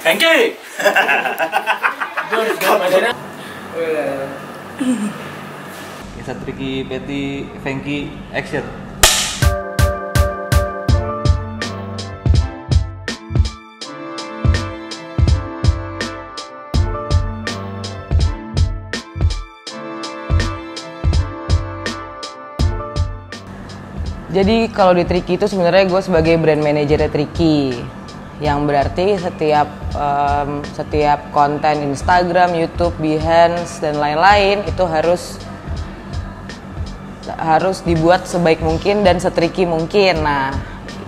Thank you. Kisah Tricky, Betty, Franky, action. Jadi kalau di Tricky itu sebenarnya gue sebagai brand manajernya Tricky, yang berarti setiap konten Instagram, YouTube, Behance dan lain-lain itu harus dibuat sebaik mungkin dan setricky mungkin. Nah,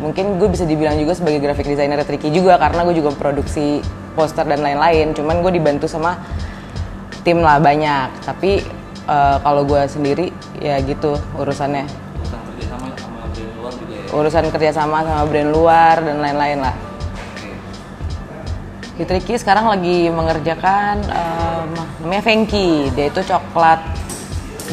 mungkin gue bisa dibilang juga sebagai graphic designer Tricky juga karena gue juga produksi poster dan lain-lain. Cuman gue dibantu sama tim lah banyak. Tapi kalau gue sendiri ya gitu urusannya. Urusan kerjasama sama brand luar dan lain-lain lah. Di Tricky sekarang lagi mengerjakan namanya Franky. Dia itu coklat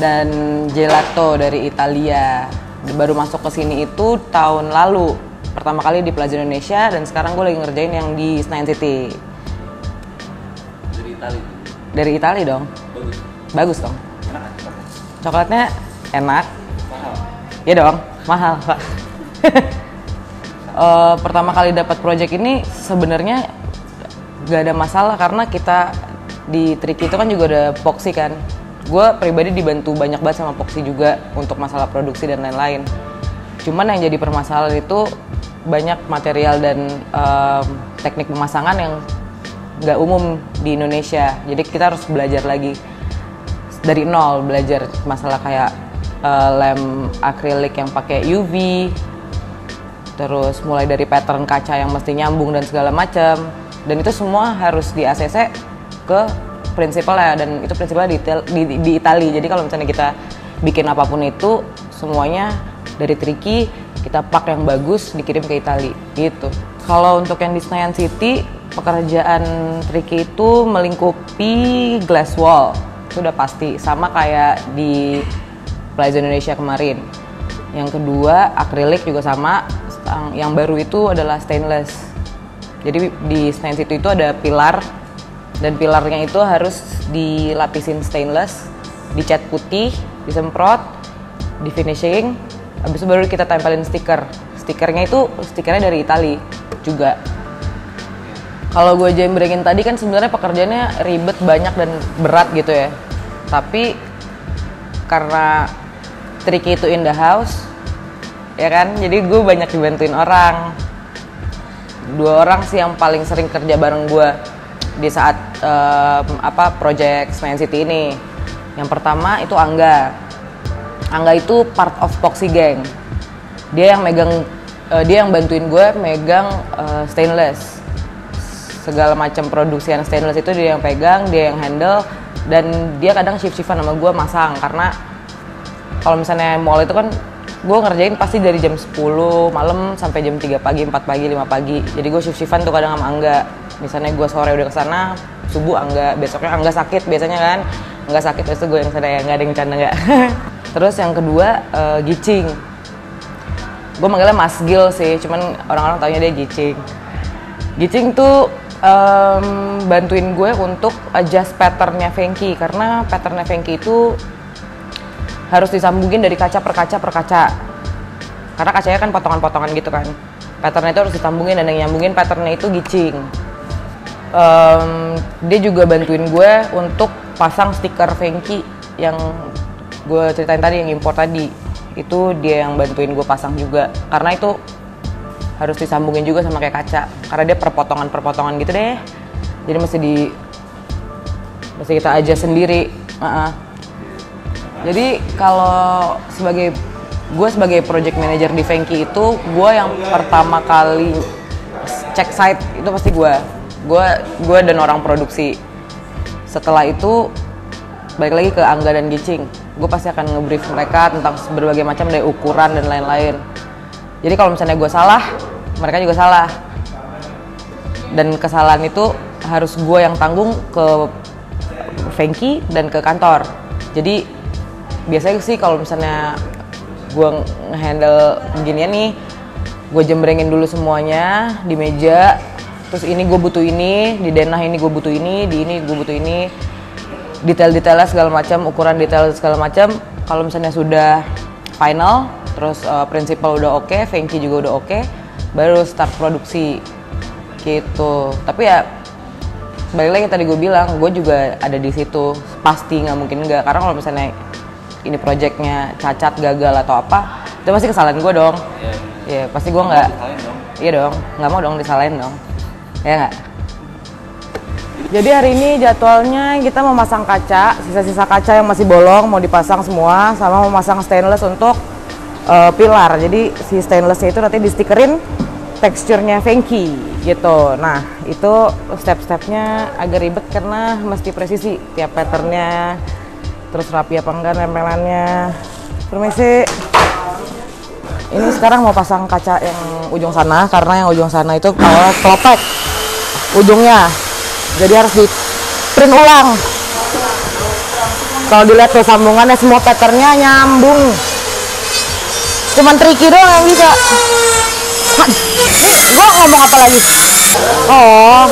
dan gelato dari Italia. Baru masuk ke sini itu tahun lalu. Pertama kali di Plaza Indonesia dan sekarang gue lagi ngerjain yang di Senayan City. Dari Itali. Dari Itali dong. Bagus dong. Enak kan? Coklatnya enak. Mahal. Iya dong, mahal, Pak. Pertama kali dapat project ini sebenarnya gak ada masalah karena kita di Tricky itu kan juga ada Poxy kan. Gue pribadi dibantu banyak banget sama Poxy juga untuk masalah produksi dan lain-lain. Cuman yang jadi permasalahan itu banyak material dan teknik pemasangan yang gak umum di Indonesia. Jadi kita harus belajar lagi dari nol, belajar masalah kayak lem akrilik yang pakai UV, terus mulai dari pattern kaca yang mesti nyambung dan segala macam, dan itu semua harus di ACC ke prinsipalnya, dan itu prinsipalnya di Itali. Jadi kalau misalnya kita bikin apapun itu semuanya dari Tricky, kita pak yang bagus dikirim ke Itali gitu. Kalau untuk yang di Senayan City, pekerjaan Tricky itu melingkupi glass wall, itu udah pasti sama kayak di Plaza Indonesia kemarin. Yang kedua, akrilik juga sama. Yang baru itu adalah stainless. Jadi di Senayan City itu ada pilar, dan pilarnya itu harus dilapisin stainless, dicat putih, disemprot, di finishing, habis itu baru kita tempelin stiker. Stikernya dari Itali juga. Kalau gue jembrengin tadi kan sebenarnya pekerjaannya ribet, banyak dan berat gitu ya. Tapi karena Tricky itu in the house, ya kan, jadi gue banyak dibantuin orang. 2 orang sih yang paling sering kerja bareng gue di saat project Senayan City ini. Yang pertama itu Angga itu part of Poxy Gang. Dia yang bantuin gue megang stainless, segala macam produksian stainless itu dia yang pegang, dia yang handle, dan dia kadang shift-shiftan sama gue masang. Karena kalau misalnya mall itu kan gue ngerjain pasti dari jam 10 malam sampai jam 3 pagi, 4 pagi, 5 pagi. Jadi gue shift-shiftan tuh kadang sama Angga. Misalnya gue sore udah kesana, subuh Angga, besoknya Angga sakit biasanya kan. Angga sakit, terus gue yang sana, ya nggak ada yang canda nggak. Terus yang kedua, Gicing. Gue manggilnya Mas Gil sih, cuman orang-orang taunya dia Gicing. Gicing tuh bantuin gue untuk adjust patternnya Franky, karena patternnya Franky itu harus disambungin dari kaca per kaca. Karena kacanya kan potongan-potongan gitu kan. Patternnya itu harus disambungin, dan yang nyambungin patternnya itu Gicing. Dia juga bantuin gue untuk pasang stiker Franky yang gue ceritain tadi, yang impor tadi. Itu dia yang bantuin gue pasang juga. Karena itu harus disambungin juga sama kayak kaca. Karena dia perpotongan gitu deh. Jadi mesti kita aja sendiri. Jadi kalau gue sebagai project manager di Franky itu, gue yang pertama kali cek site itu pasti gue dan orang produksi. Setelah itu balik lagi ke Angga dan Gicing, gue pasti akan nge-brief mereka tentang berbagai macam dari ukuran dan lain-lain. Jadi kalau misalnya gue salah, mereka juga salah, dan kesalahan itu harus gue yang tanggung ke Franky dan ke kantor. Jadi biasanya sih kalau misalnya gue nge-handle beginian nih, gue jembrengin dulu semuanya di meja. Terus ini gue butuh ini, di denah ini gue butuh ini, di ini gue butuh ini. Detail-detailnya segala macam, ukuran detail segala macam. Kalau misalnya sudah final, terus prinsipal udah oke, Fenki juga udah oke, baru start produksi gitu. Tapi ya balik lagi tadi gue bilang, gue juga ada di situ. Pasti nggak mungkin nggak, karena kalau misalnya ini projectnya cacat, gagal atau apa, itu pasti kesalahan gue dong. Iya, pasti gue nggak. Iya dong, nggak mau dong disalahin dong. Ya nggak? Jadi hari ini jadwalnya kita mau masang kaca, sisa-sisa kaca yang masih bolong mau dipasang semua, sama mau masang stainless untuk pilar. Jadi si stainlessnya itu nanti di stikerin teksturnya Fenki gitu. Nah itu step-stepnya agak ribet karena mesti presisi tiap patternnya, terus rapi apa enggak nempelannya. Permisi. Ini sekarang mau pasang kaca yang ujung sana, karena yang ujung sana itu awalnya kelopek ujungnya, jadi harus di print ulang. Kalau dilihat tuh sambungannya semua patternnya nyambung, cuman tricky doang yang bisa. Gue ngomong apa lagi? Oh